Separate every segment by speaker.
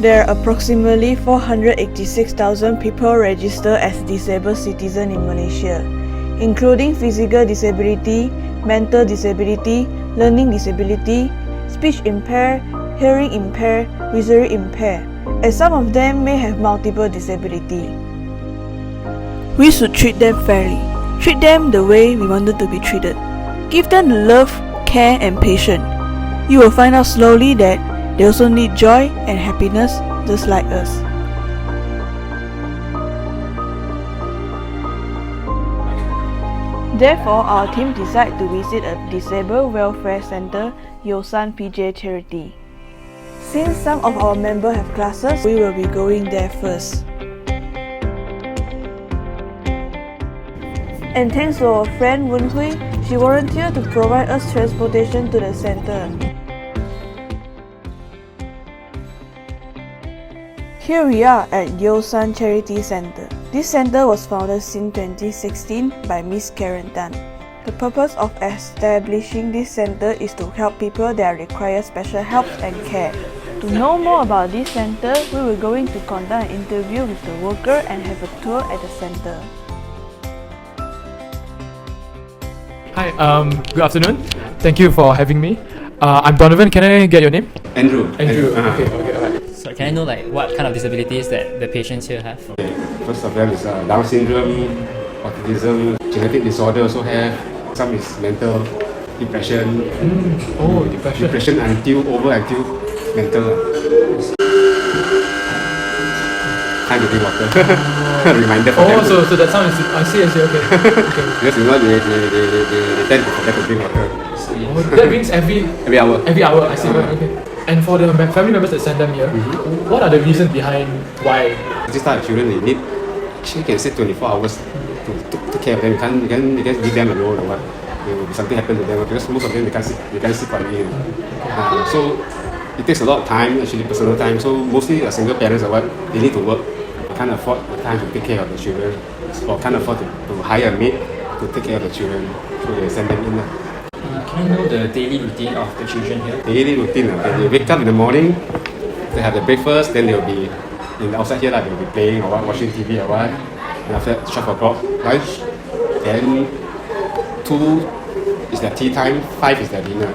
Speaker 1: There are approximately 486,000 people registered as disabled citizens in Malaysia, including physical disability, mental disability, learning disability, speech impaired, hearing impaired, visually impaired, and some of them may have multiple disability. We should treat them fairly. Treat them the way we wanted to be treated. Give them the love, care, and patience. You will find out slowly that they also need joy and happiness just like us. Therefore, our team decided to visit a disabled welfare center, YouShan Pj Charity. Since some of our members have classes, we will be going there first. And thanks to our friend Wen Hui, she volunteered to provide us transportation to the center. Here we are at YouShan Charity Center. This center was founded in 2016 by Miss Karen Tan. The purpose of establishing this center is to help people that require special help and care. To know more about this center, we were going to conduct an interview with the worker and have a tour at the center.
Speaker 2: Hi, good afternoon. Thank you for having me. I'm Donovan. Can I get your name?
Speaker 3: Andrew.
Speaker 2: Okay, alright.
Speaker 4: So can I know what kind of disabilities that the patients here have?
Speaker 3: Okay. First of them is Down syndrome, autism, genetic disorder also have. Some is mental, depression. Depression until mental. Time to drink water. Reminder for them.
Speaker 2: So that sound is, I see, okay.
Speaker 3: Because you know they tend to forget to drink water.
Speaker 2: That means every
Speaker 3: hour.
Speaker 2: Every hour, I see, okay. And for the family members that send them here, what are the reasons behind why?
Speaker 3: This type of children, they need, actually can sit 24 hours to take care of them. You can't leave them alone or what. There will be something happen to them because most of them they can't sit quietly. So it takes a lot of time, actually personal time. So mostly single parents or what, they need to work. They can't afford the time to take care of the children, or can't afford to hire a maid to take care of the children. So they send them in.
Speaker 4: Can I know the daily routine of the children here?
Speaker 3: Daily routine, they wake up in the morning, they have the breakfast, then they'll be outside here, they'll be playing or what, watching TV or what. And after 12 o'clock, lunch. Then 2 is their tea time, 5 is their dinner.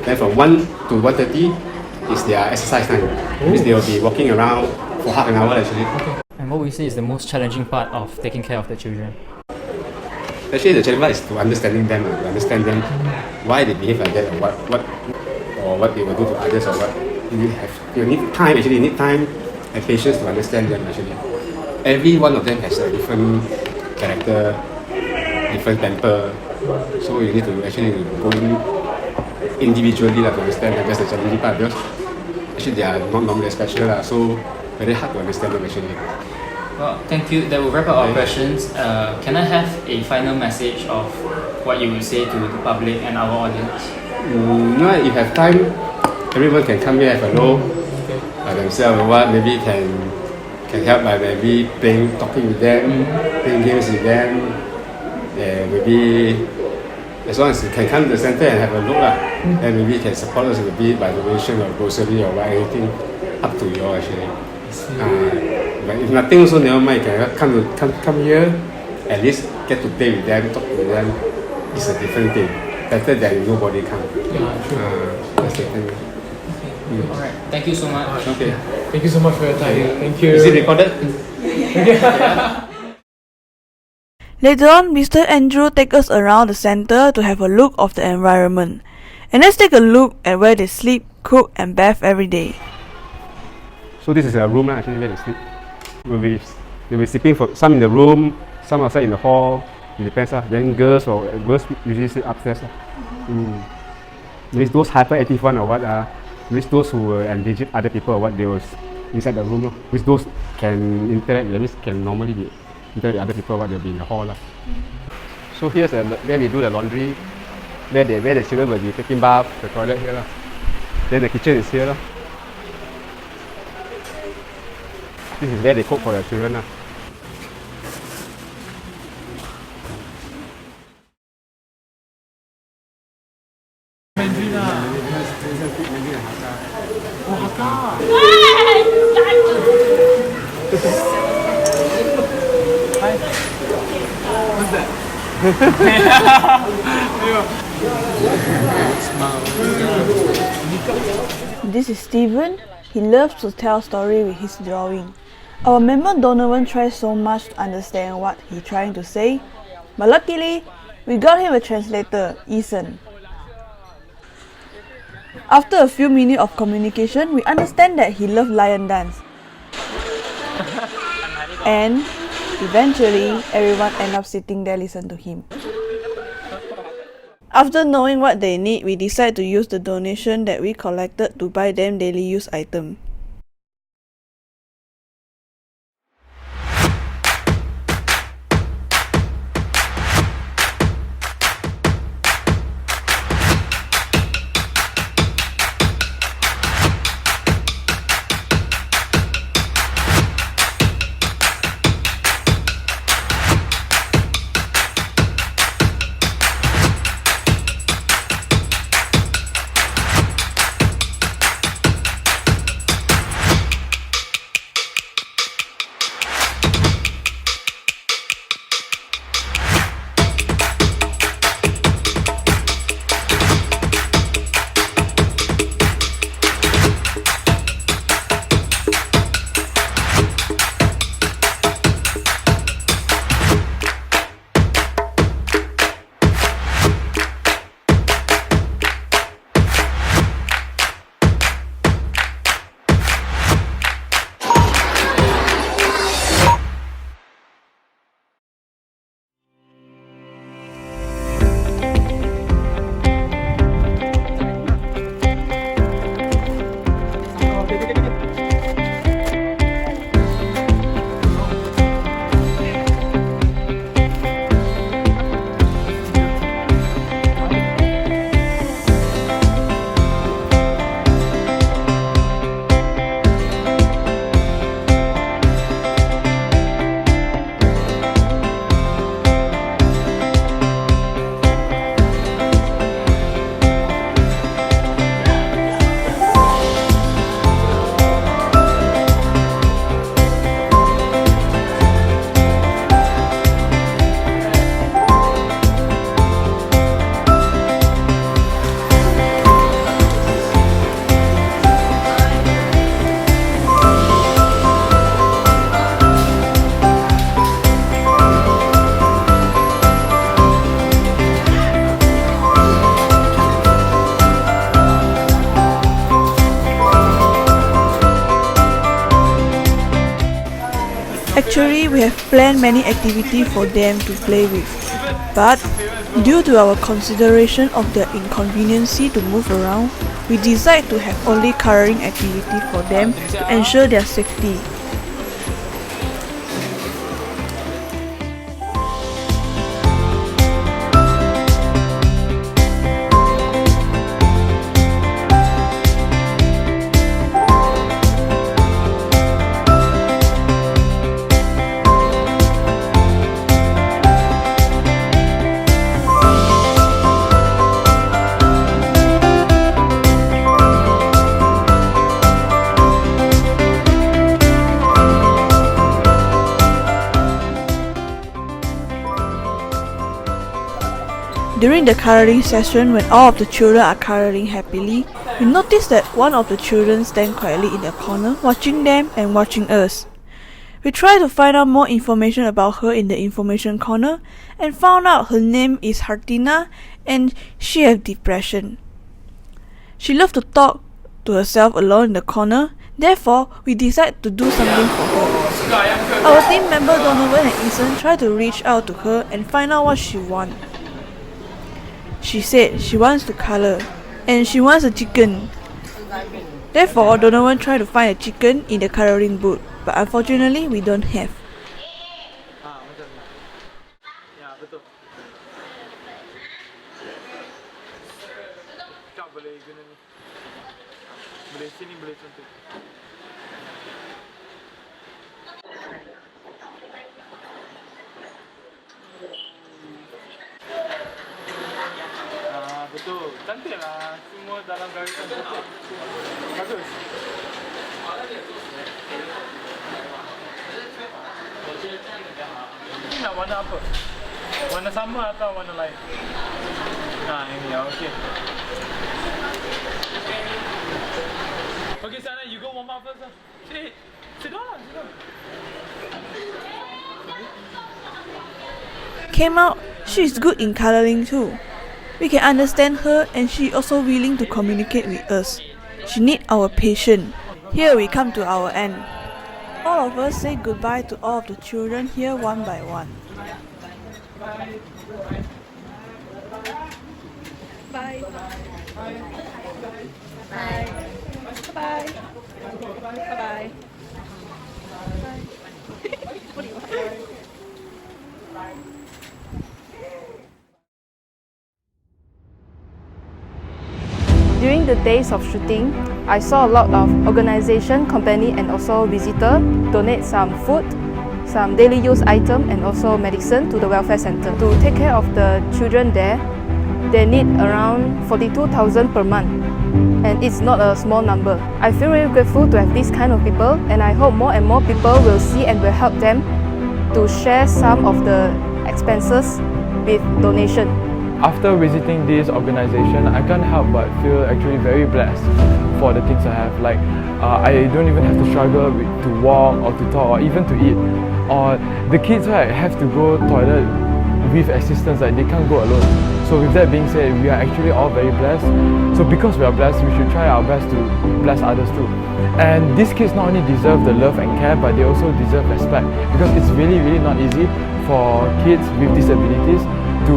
Speaker 3: Then from 1 to 1:30 is their exercise time. Which they will be walking around for half an hour actually.
Speaker 4: Okay. And what would you say is the most challenging part of taking care of the children?
Speaker 3: Actually, the challenge is to understand them, why they behave like that, or what they will do to others, or what. You need time. Actually, you need time and patience to understand them. Actually, every one of them has a different character, different temper. So you need to actually go in individually to understand them. That's the challenging part because actually they are not normally special, so very hard to understand them actually.
Speaker 4: Well, thank you. That will wrap up our questions. Can I have a final message of what you will say to the public and our audience?
Speaker 3: If you have time, everyone can come here, have a look themselves or what. Maybe can help by maybe talking with them, playing games with them. Maybe as long as you can come to the center and have a look, then maybe you can support us a bit by donation or grocery or anything. Up to you actually. But if nothing also never mind, you can come here, at least get to play with them, talk to them. It's a different thing. Better than nobody come. That's the thing.
Speaker 4: Alright, thank you so much.
Speaker 3: Okay.
Speaker 2: Thank you so much for your time. Thank you.
Speaker 3: Is it recorded?
Speaker 1: Later on, Mr. Andrew takes us around the center to have a look of the environment. And let's take a look at where they sleep, cook and bath every day.
Speaker 3: So this is a room actually where they sleep. They'll be sleeping for some in the room, some outside in the hall. It depends. Then girls usually sleep upstairs. There's those hyperactive one or what. There's those who engage other people or what, they will inside the room. With those can interact, that means can normally be interact with other people or what, they'll be in the hall. So here's where we do the laundry, where the children will be taking bath, the toilet here. Then the kitchen is here. This is where they cook for the children.
Speaker 2: Mandarin. Oh, Hakka.
Speaker 1: This is Steven. He loves to tell story with his drawing. Our member Donovan tries so much to understand what he's trying to say, but luckily, we got him a translator, Xien. After a few minutes of communication, we understand that he loves lion dance. And eventually, everyone ends up sitting there listen to him. After knowing what they need, we decide to use the donation that we collected to buy them daily use items. Actually, we have planned many activities for them to play with, but due to our consideration of their inconvenience to move around, we decide to have only coloring activity for them to ensure their safety. During the coloring session, when all of the children are coloring happily, we notice that one of the children stands quietly in the corner, watching them and watching us. We tried to find out more information about her in the information corner and found out her name is Hartina and she has depression. She loves to talk to herself alone in the corner, therefore we decided to do something for her. Our team member Donovan and Xien tried to reach out to her and find out what she wants. She said she wants to color and she wants a chicken. Therefore, Donovan tried to find a chicken in the coloring book, but unfortunately we don't have.
Speaker 2: Betul, cantik lah. Semua dalam garisan cantik. Bagus. Ini nak warna apa? Warna sama atau warna lain? Nah, ini ya, okay. Okay, Sana, you go warm up first. Sit down.
Speaker 1: Came out, she is good in coloring too. We can understand her and she also willing to communicate with us. She need our patience. Here we come to our end. All of us say goodbye to all of the children here one by one. Bye. Bye. Bye. Bye. Bye.
Speaker 5: During the days of shooting, I saw a lot of organization, company and also visitor donate some food, some daily use item and also medicine to the welfare center. To take care of the children there, they need around 42,000 per month, and it's not a small number. I feel really grateful to have this kind of people, and I hope more and more people will see and will help them to share some of the expenses with donation.
Speaker 2: After visiting this organization, I can't help but feel actually very blessed for the things I have. Like, I don't even have to struggle to walk or to talk or even to eat. Or the kids, right, have to go toilet with assistance, like they can't go alone. So with that being said, we are actually all very blessed. So because we are blessed, we should try our best to bless others too. And these kids not only deserve the love and care, but they also deserve respect, because it's really not easy for kids with disabilities to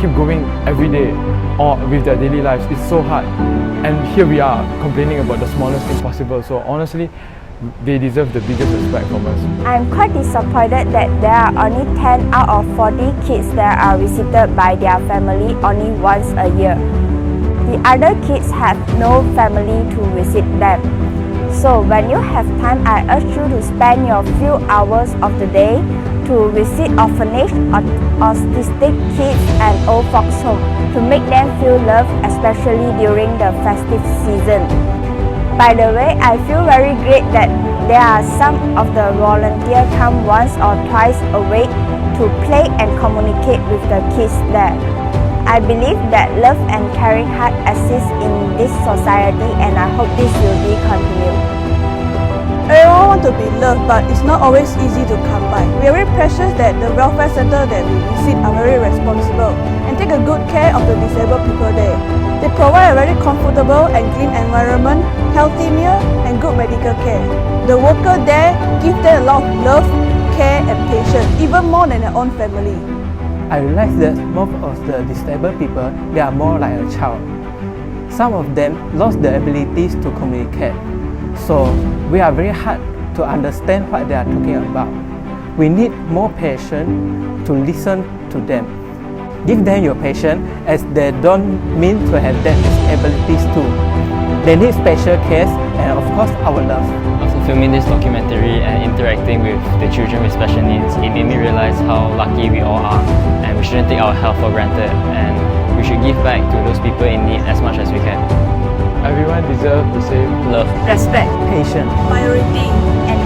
Speaker 2: keep going every day or with their daily lives. It's so hard, and here we are complaining about the smallest thing possible. So honestly, they deserve the biggest respect from us.
Speaker 6: I'm quite disappointed that there are only 10 out of 40 kids that are visited by their family only once a year. The other kids have no family to visit them. So when you have time, I urge you to spend your few hours of the day to visit orphanage, autistic kids and old folks home to make them feel loved, especially during the festive season. By the way, I feel very great that there are some of the volunteers come once or twice a week to play and communicate with the kids there. I believe that love and caring heart exists in this society, and I hope this will be continued.
Speaker 1: Everyone want to be loved, but it's not always easy to come by. We are very precious that the welfare center that we visit are very responsible and take a good care of the disabled people there. They provide a very comfortable and clean environment, healthy meal and good medical care. The worker there give them a lot of love, care and patience, even more than their own family.
Speaker 7: I realized that most of the disabled people, they are more like a child. Some of them lost the abilities to communicate. So we are very hard to understand what they are talking about. We need more patience to listen to them. Give them your patience, as they don't mean to have that disabilities too. They need special care and of course our love.
Speaker 8: After filming this documentary and interacting with the children with special needs, it made me realize how lucky we all are, and we shouldn't take our health for granted, and we should give back to those people in need as much as we can.
Speaker 2: Everyone deserves the same
Speaker 8: love,
Speaker 5: respect,
Speaker 7: patience,
Speaker 1: priority
Speaker 6: and